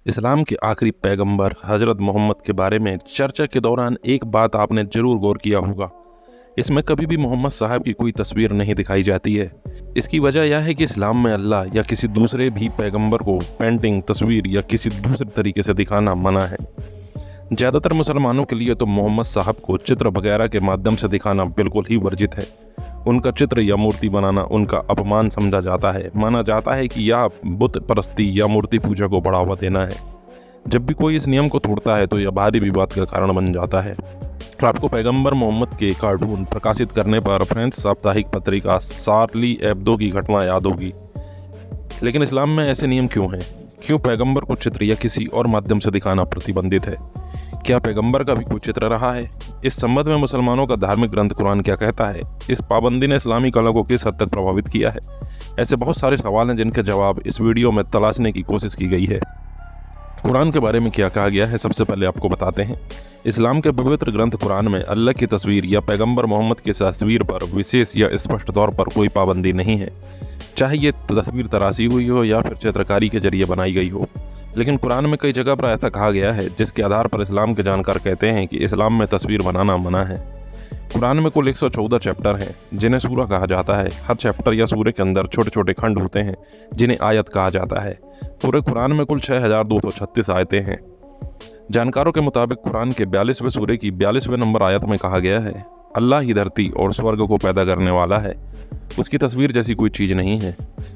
इस्लाम के आखिरी पैगंबर हज़रत मोहम्मद के बारे में चर्चा के दौरान एक बात आपने ज़रूर गौर किया होगा। इसमें कभी भी मोहम्मद साहब की कोई तस्वीर नहीं दिखाई जाती है। इसकी वजह यह है कि इस्लाम में अल्लाह या किसी दूसरे भी पैगंबर को पेंटिंग, तस्वीर या किसी दूसरे तरीके से दिखाना मना है। ज़्यादातर मुसलमानों के लिए तो मोहम्मद साहब को चित्र वगैरह के माध्यम से दिखाना बिल्कुल ही वर्जित है। उनका चित्र या मूर्ति बनाना उनका अपमान समझा जाता है। माना जाता है कि यह बुत परस्ती या मूर्ति पूजा को बढ़ावा देना है। जब भी कोई इस नियम को तोड़ता है तो यह भारी विवाद का कारण बन जाता है। आपको पैगंबर मोहम्मद के कार्टून प्रकाशित करने पर फ्रेंच साप्ताहिक पत्रिका शार्ली एब्दो की घटना याद होगी। लेकिन इस्लाम में ऐसे नियम क्यों हैं? क्यों पैगंबर को चित्र या किसी और माध्यम से दिखाना प्रतिबंधित है? क्या पैगंबर का भी कोई चित्र रहा है? इस संबंध में मुसलमानों का धार्मिक ग्रंथ कुरान क्या कहता है? इस पाबंदी ने इस्लामी कला को किस हद तक प्रभावित किया है? ऐसे बहुत सारे सवाल हैं जिनके जवाब इस वीडियो में तलाशने की कोशिश की गई है। कुरान के बारे में क्या कहा गया है, सबसे पहले आपको बताते हैं। इस्लाम के पवित्र ग्रंथ कुरान में अल्लाह की तस्वीर या पैगंबर मोहम्मद की तस्वीर पर विशेष या स्पष्ट तौर पर कोई पाबंदी नहीं है, चाहे ये तस्वीर तराशी हुई हो या फिर चित्रकारी के जरिए बनाई गई हो। लेकिन कुरान में कई जगह पर ऐसा कहा गया है जिसके आधार पर इस्लाम के जानकार कहते हैं कि इस्लाम में तस्वीर बनाना मना है। कुरान में कुल 114 चैप्टर हैं जिन्हें सूरा कहा जाता है। हर चैप्टर या सूरे के अंदर छोटे छोटे खंड होते हैं जिन्हें आयत कहा जाता है। पूरे कुरान में कुल 6236 आयतें हैं। जानकारों के मुताबिक कुरान के 42वें सूरे की 42वें नंबर आयत में कहा गया है, अल्लाह ही धरती और स्वर्ग को पैदा करने वाला है, उसकी तस्वीर जैसी कोई चीज़ नहीं है।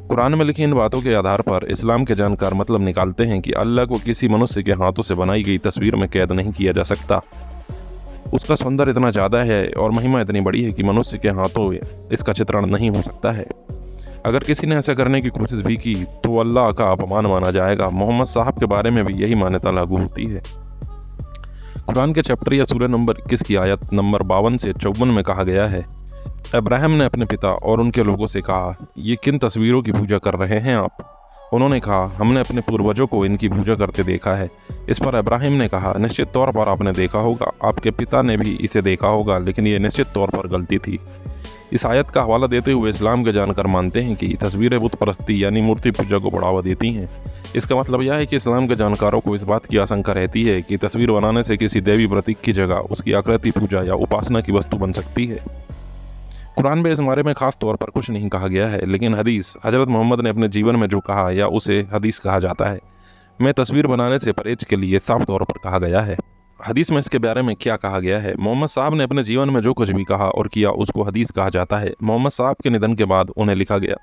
कुरान में लिखी इन बातों के आधार पर इस्लाम के जानकार मतलब निकालते हैं कि अल्लाह को किसी मनुष्य के हाथों से बनाई गई तस्वीर में कैद नहीं किया जा सकता। उसका सौंदर्य इतना ज़्यादा है और महिमा इतनी बड़ी है कि मनुष्य के हाथों इसका चित्रण नहीं हो सकता है। अगर किसी ने ऐसा करने की कोशिश भी की तो अल्लाह का अपमान माना जाएगा। मोहम्मद साहब के बारे में भी यही मान्यता लागू होती है। कुरान के चैप्टर या सूरह नंबर 21 की आयत नंबर 52 से 54 में कहा गया है, इब्राहिम ने अपने पिता और उनके लोगों से कहा, ये किन तस्वीरों की पूजा कर रहे हैं आप? उन्होंने कहा, हमने अपने पूर्वजों को इनकी पूजा करते देखा है। इस पर इब्राहिम ने कहा, निश्चित तौर पर आपने देखा होगा, आपके पिता ने भी इसे देखा होगा, लेकिन ये निश्चित तौर पर गलती थी। इस आयत का हवाला देते हुए इस्लाम के जानकार मानते हैं कि तस्वीरें बुत परस्ती यानी मूर्ति पूजा को बढ़ावा देती हैं। इसका मतलब यह है कि इस्लाम के जानकारों को इस बात की आशंका रहती है कि तस्वीर बनाने से किसी देवी प्रतीक की जगह उसकी आकृति पूजा या उपासना की वस्तु बन सकती है। कुरान में इस बारे में खास तौर पर कुछ नहीं कहा गया है, लेकिन हदीस हज़रत मोहम्मद ने अपने जीवन में जो कहा या उसे हदीस कहा जाता है, मैं तस्वीर बनाने से परहेज के लिए साफ तौर पर कहा गया है। हदीस में इसके बारे में क्या कहा गया है? मोहम्मद साहब ने अपने जीवन में जो कुछ भी कहा और किया उसको हदीस कहा जाता है। मोहम्मद साहब के निधन के बाद उन्हें लिखा गया।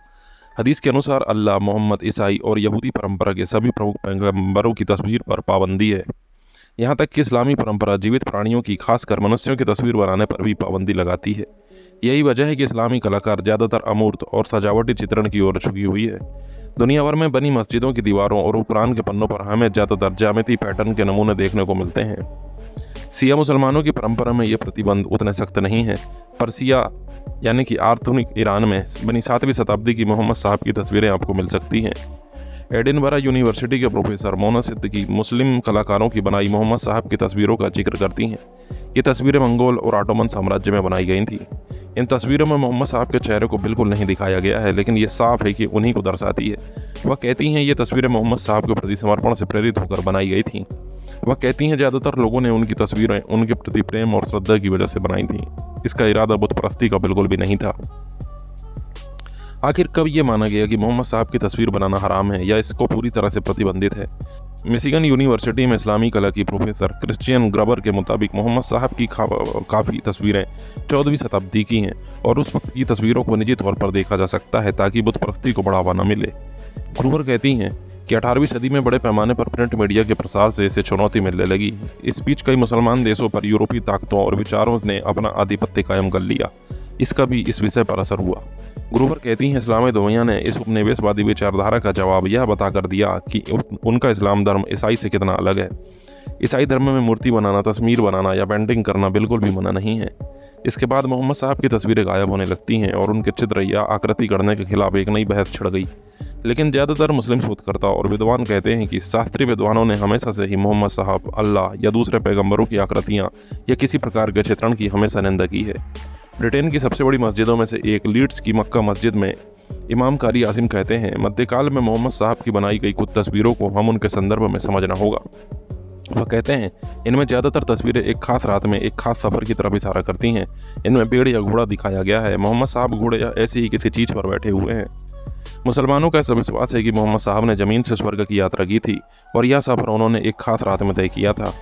हदीस के अनुसार अल्लाह, मोहम्मद, ईसाई और यहूदी परंपरा के सभी प्रमुख पैगंबरों की तस्वीर पर पाबंदी है। यहाँ तक कि इस्लामी परंपरा जीवित प्राणियों की, खासकर मनुष्यों की तस्वीर बनाने पर भी पाबंदी लगाती है। यही वजह है कि इस्लामी कलाकार ज़्यादातर अमूर्त और सजावटी चित्रण की ओर झुकी हुई है। दुनिया भर में बनी मस्जिदों की दीवारों और कुरान के पन्नों पर हमें ज़्यादातर ज्यामिति पैटर्न के नमूने देखने को मिलते हैं। सिया मुसलमानों की परंपरा में ये प्रतिबंध उतने सख्त नहीं है। पर्सिया यानी कि आधुनिक ईरान में बनी 7वीं शताब्दी की मोहम्मद साहब की तस्वीरें आपको मिल सकती हैं। एडिनबरा यूनिवर्सिटी के प्रोफेसर मोना सिद्दीकी मुस्लिम कलाकारों की बनाई मोहम्मद साहब की तस्वीरों का जिक्र करती हैं। ये तस्वीरें मंगोल और ऑटोमन साम्राज्य में बनाई गई थीं। इन तस्वीरों में मोहम्मद साहब के चेहरे को बिल्कुल नहीं दिखाया गया है, लेकिन ये साफ है कि उन्हीं को दर्शाती है। वह कहती हैं ये तस्वीरें मोहम्मद साहब के प्रति समर्पण से प्रेरित होकर बनाई गई थीं। वह कहती हैं ज़्यादातर लोगों ने उनकी तस्वीरें उनके प्रति प्रेम और श्रद्धा की वजह से बनाई थीं। इसका इरादा बुत परस्ती का बिल्कुल भी नहीं था। आखिर कब ये माना गया कि मोहम्मद साहब की तस्वीर बनाना हराम है या इसको पूरी तरह से प्रतिबंधित है? मिशिगन यूनिवर्सिटी में इस्लामी कला की प्रोफेसर क्रिश्चियन ग्रबर के मुताबिक मोहम्मद साहब की काफ़ी तस्वीरें 14वीं शताब्दी की हैं और उस वक्त की तस्वीरों को निजी तौर पर देखा जा सकता है ताकि बुत परस्ती को बढ़ावा न मिले। ग्रूबर कहती हैं कि 18वीं सदी में बड़े पैमाने पर प्रिंट मीडिया के प्रसार से इसे चुनौती मिलने लगी। इस बीच कई मुसलमान देशों पर यूरोपीय ताकतों और विचारों ने अपना आधिपत्य कायम कर लिया। इसका भी इस विषय पर असर हुआ। ग्रूबर कहती हैं इस्लामी दुनिया ने इस उपनिवेशवादी विचारधारा का जवाब यह बताकर दिया कि उनका इस्लाम धर्म ईसाई से कितना अलग है। ईसाई धर्म में मूर्ति बनाना, तस्वीर बनाना या पेंटिंग करना बिल्कुल भी मना नहीं है। इसके बाद मोहम्मद साहब की तस्वीरें गायब होने लगती हैं और उनके चित्र या आकृति गढ़ने के खिलाफ एक नई बहस छिड़ गई। लेकिन ज़्यादातर मुस्लिम शोधकर्ता और विद्वान कहते हैं कि शास्त्रीय विद्वानों ने हमेशा से ही मोहम्मद साहब, अल्लाह या दूसरे पैगंबरों की आकृतियाँ या किसी प्रकार के चित्रण की हमेशा निंदा की है। ब्रिटेन की सबसे बड़ी मस्जिदों में से एक लीड्स की मक्का मस्जिद में इमाम कारी आसिम कहते हैं, मध्यकाल में मोहम्मद साहब की बनाई गई कुछ तस्वीरों को हम उनके संदर्भ में समझना होगा। वह कहते हैं, इनमें ज़्यादातर तस्वीरें एक खास रात में एक खास सफ़र की तरफ इशारा करती हैं। इनमें पेड़ या घोड़ा दिखाया गया है। मोहम्मद साहब घोड़े या ऐसी ही किसी चीज़ पर बैठे हुए हैं। मुसलमानों का ऐसा विश्वास है कि मोहम्मद साहब ने ज़मीन से स्वर्ग की यात्रा की थी और यह सफ़र उन्होंने एक खास रात में तय किया था।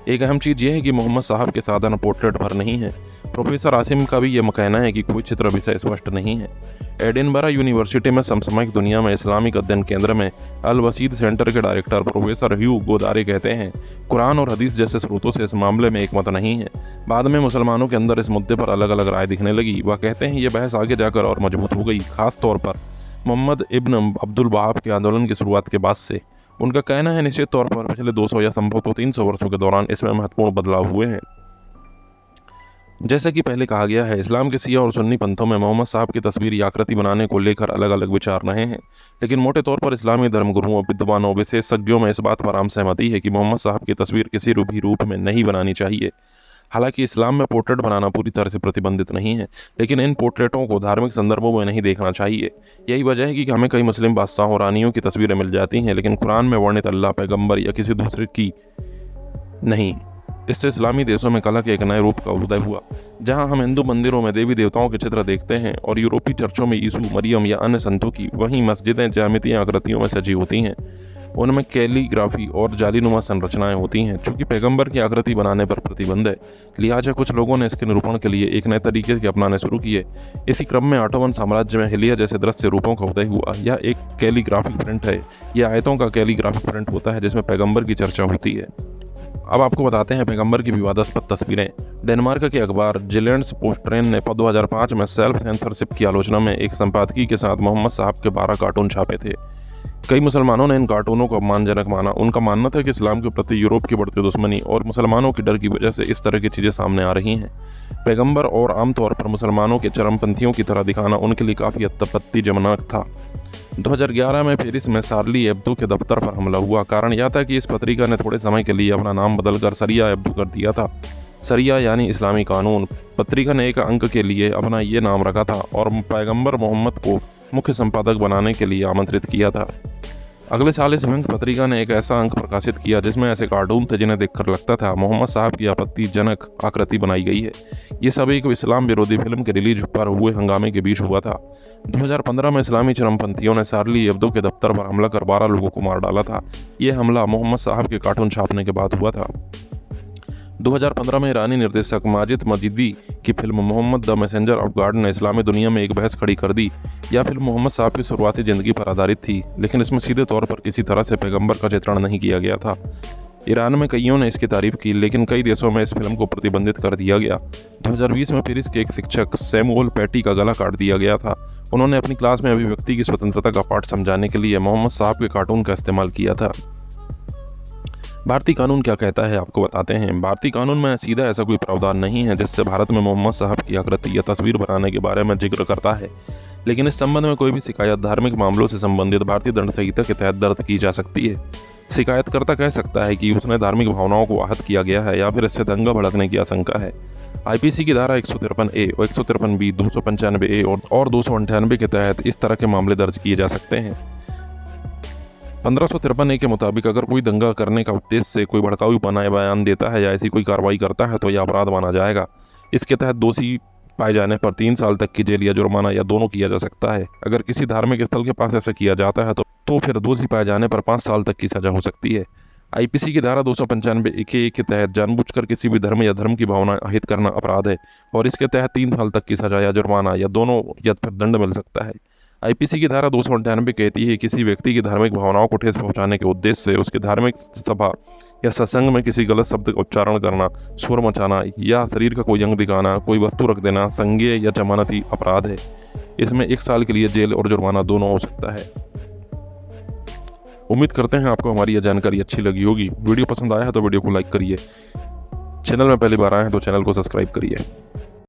एक अहम चीज़ यह है कि मोहम्मद साहब के साधारण पोर्ट्रेट पर नहीं है। प्रोफेसर आसिम का भी यह कहना है कि कोई चित्र विषय स्पष्ट नहीं है। एडिनबरा यूनिवर्सिटी में समसामयिक दुनिया में इस्लामिक अध्ययन केंद्र में अल वसीद सेंटर के डायरेक्टर प्रोफेसर ह्यू गोदारे कहते हैं, कुरान और हदीस जैसे स्रोतों से इस मामले में एक मत नहीं है। बाद में मुसलमानों के अंदर इस मुद्दे पर अलग अलग राय दिखने लगी। वह कहते हैं, यह बहस आगे जाकर और मजबूत हो गई, खास तौर पर मोहम्मद इब्न अब्दुल वहाब के आंदोलन की शुरुआत के बाद से। उनका कहना है, निश्चित तौर पर पिछले 200 या संभवतः 300 वर्षों के दौरान इसमें महत्वपूर्ण बदलाव हुए हैं। जैसा कि पहले कहा गया है, इस्लाम के शिया और सुन्नी पंथों में मोहम्मद साहब की तस्वीर या आकृति बनाने को लेकर अलग अलग विचार रहे हैं, लेकिन मोटे तौर पर इस्लामी धर्मगुरुओं, विद्वानों, विशेषज्ञों में इस बात पर आम सहमति है कि मोहम्मद साहब की तस्वीर किसी भी रूप में नहीं बनानी चाहिए। हालांकि इस्लाम में पोर्ट्रेट बनाना पूरी तरह से प्रतिबंधित नहीं है, लेकिन इन पोर्ट्रेटों को धार्मिक संदर्भों में नहीं देखना चाहिए। यही वजह है कि हमें कई मुस्लिम बादशाहों, रानियों की तस्वीरें मिल जाती हैं, लेकिन कुरान में वर्णित अल्लाह, पैगंबर या किसी दूसरे की नहीं। इससे इस्लामी देशों में कला के एक नए रूप का उदय हुआ। जहां हम हिंदू मंदिरों में देवी देवताओं के चित्र देखते हैं और यूरोपीय चर्चों में यीशु, मरियम या अन्य संतों की, वहीं मस्जिदें ज्यामितीय आकृतियों में सजी होती हैं। उनमें कैलीग्राफी और जालीनुमा संरचनाएं होती हैं। चूंकि पैगंबर की आकृति बनाने पर प्रतिबंध है, लिहाजा कुछ लोगों ने इसके निरूपण के लिए एक नए तरीके के अपनाने शुरू किए। इसी क्रम में ऑटोमन साम्राज्य में हिलिया जैसे दृश्य रूपों का उदय हुआ। यह एक कैलीग्राफिक प्रिंट है। यह आयतों का कैलीग्राफिक प्रिंट होता है जिसमें पैगंबर की चर्चा होती है। अब आपको बताते हैं पैगंबर की विवादास्पद तस्वीरें। डेनमार्क के अखबार जिलेंड्स पोस्ट्रेन ने 2005 में सेल्फ सेंसरशिप की आलोचना में एक संपादकीय के साथ मोहम्मद साहब के 12 कार्टून छापे थे। कई मुसलमानों ने इन कार्टूनों को अपमानजनक माना। उनका मानना था कि इस्लाम के प्रति यूरोप की बढ़ती दुश्मनी और मुसलमानों के डर की वजह से इस तरह की चीज़ें सामने आ रही हैं। पैगंबर और आमतौर पर मुसलमानों के चरमपंथियों की तरह दिखाना उनके लिए काफ़ी आपत्तिजनक था। 2011 में पेरिस में शार्ली एब्दो के दफ्तर पर हमला हुआ। कारण यह था कि इस पत्रिका ने थोड़े समय के लिए अपना नाम बदलकर शरिया एब्दो कर दिया था। शरिया यानी इस्लामी कानून। पत्रिका ने एक अंक के लिए अपना ये नाम रखा था और पैगंबर मोहम्मद को मुख्य संपादक बनाने के लिए आमंत्रित किया था। अगले साल इस व्यंग्य पत्रिका ने एक ऐसा अंक प्रकाशित किया जिसमें ऐसे कार्टून थे जिन्हें देखकर लगता था मोहम्मद साहब की आपत्तिजनक आकृति बनाई गई है। ये सब एक इस्लाम विरोधी फिल्म के रिलीज पर हुए हंगामे के बीच हुआ था। 2015 में इस्लामी चरमपंथियों ने शार्ली एब्दो के दफ्तर पर हमला कर 12 लोगों को मार डाला था। ये हमला मोहम्मद साहब के कार्टून छापने के बाद हुआ था। 2015 में ईरानी निर्देशक माजिद मजिदी की film Muhammad the messenger of God ने इस्लामी दुनिया में एक बहस खड़ी कर दी। यह फिल्म मोहम्मद साहब की शुरुआती ज़िंदगी पर आधारित थी, लेकिन इसमें सीधे तौर पर किसी तरह से पैगंबर का चित्रण नहीं किया गया था। ईरान में कईयों ने इसकी तारीफ की, लेकिन कई देशों में इस फिल्म को प्रतिबंधित कर दिया गया। 2020 में पेरिस के एक शिक्षक सैमुअल पैटी का गला काट दिया गया था। उन्होंने अपनी क्लास में अभिव्यक्ति की स्वतंत्रता का पाठ समझाने के लिए मोहम्मद साहब के कार्टून का इस्तेमाल किया था। भारतीय कानून क्या कहता है, आपको बताते हैं। भारतीय कानून में सीधा ऐसा कोई प्रावधान नहीं है जिससे भारत में मोहम्मद साहब की आकृति या तस्वीर बनाने के बारे में जिक्र करता है, लेकिन इस संबंध में कोई भी शिकायत धार्मिक मामलों से संबंधित भारतीय दंड संहिता के तहत दर्ज की जा सकती है। शिकायतकर्ता कह सकता है कि उसने धार्मिक भावनाओं को आहत किया गया है या फिर इससे दंगा भड़कने की आशंका है। आईपीसी की धारा 153A और 153B, 295A और 298 के तहत इस तरह के मामले दर्ज किए जा सकते हैं। 1553A के मुताबिक अगर कोई दंगा करने का उद्देश्य से कोई भड़काऊ बयान देता है या ऐसी कोई कार्रवाई करता है तो यह अपराध माना जाएगा। इसके तहत दोषी पाए जाने पर 3 साल तक की जेल या जुर्माना या दोनों किया जा सकता है। अगर किसी धार्मिक स्थल के पास ऐसा किया जाता है तो फिर दोषी पाए जाने पर 5 साल तक की सजा हो सकती है। आईपीसी की धारा 295A के तहत जानबूझकर किसी भी धर्म या धर्म की भावना अहित करना अपराध है और इसके तहत 3 साल तक की सजा या जुर्माना या दोनों या फिर दंड मिल सकता है। आईपीसी की धारा 298 कहती है किसी व्यक्ति की धार्मिक भावनाओं को ठेस पहुंचाने के उद्देश्य से उसकी धार्मिक सभा या सत्संग में किसी गलत शब्द का उच्चारण करना, शोर मचाना या शरीर का कोई अंग दिखाना, कोई वस्तु रख देना संज्ञेय या जमानती अपराध है। इसमें 1 साल के लिए जेल और जुर्माना दोनों हो सकता है। उम्मीद करते हैं आपको हमारी यह जानकारी अच्छी लगी होगी। वीडियो पसंद आया है तो वीडियो को लाइक करिए। चैनल में पहली बार आए हैं तो चैनल को सब्सक्राइब करिए।